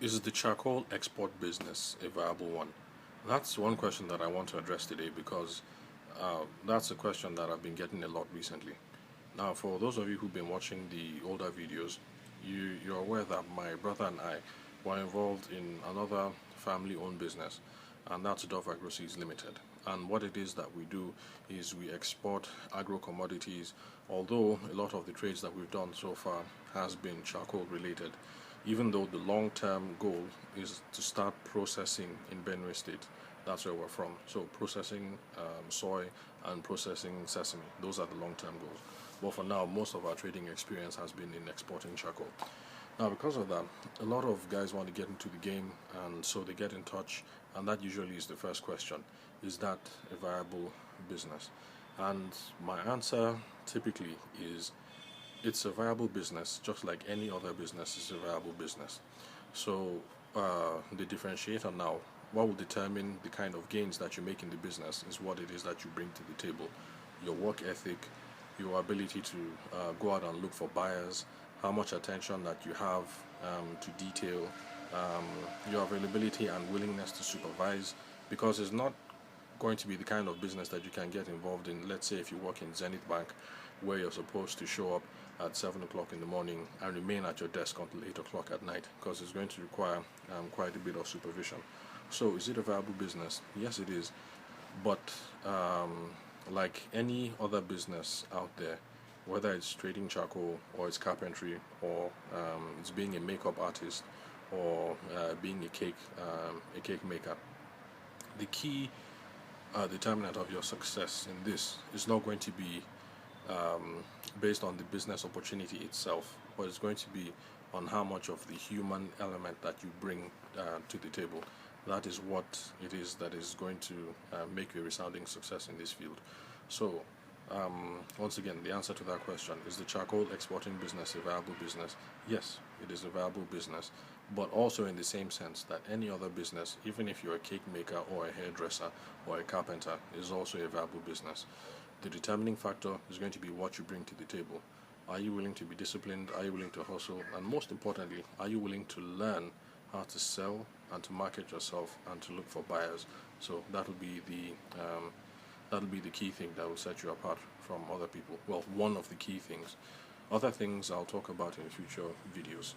Is the charcoal export business a viable one? That's one question that I want to address today because that's a question that I've been getting a lot recently. Now, for those of you who've been watching the older videos, you're aware that my brother and I were involved in another family-owned business, and that's Dove Agroseeds Limited. And what it is that we do is we export agro commodities, although a lot of the trades that we've done so far has been charcoal related, even though the long-term goal is to start processing in Benue State. That's where we're from. So processing soy and processing sesame. Those are the long-term goals. But for now, most of our trading experience has been in exporting charcoal. Now, because of that, a lot of guys want to get into the game, and so they get in touch, and that usually is the first question: is that a viable business? And my answer typically is it's a viable business, just like any other business is a viable business. So, the differentiator now, what will determine the kind of gains that you make in the business is what it is that you bring to the table, your work ethic, your ability to go out and look for buyers, how much attention that you have to detail, um, your availability and willingness to supervise, because it's not going to be the kind of business that you can get involved in. Let's say if you work in Zenith Bank, where you're supposed to show up at 7 o'clock in the morning and remain at your desk until 8 o'clock at night, because it's going to require quite a bit of supervision. So, is it a viable business? Yes, it is. But like any other business out there, whether it's trading charcoal or it's carpentry or it's being a makeup artist or being a cake maker, the key determinant of your success in this is not going to be based on the business opportunity itself, but it's going to be on how much of the human element that you bring to the table. That is what it is that is going to make you a resounding success in this field. So, once again, the answer to that question is: the charcoal exporting business a viable business? Yes, it is a viable business, but also in the same sense that any other business, even if you're a cake maker or a hairdresser or a carpenter, is also a viable business. The determining factor is going to be what you bring to the table. Are you willing to be disciplined? Are you willing to hustle? And most importantly, are you willing to learn how to sell and to market yourself and to look for buyers? So that'll be the key thing that will set you apart from other people. Well, one of the key things. Other things I'll talk about in future videos.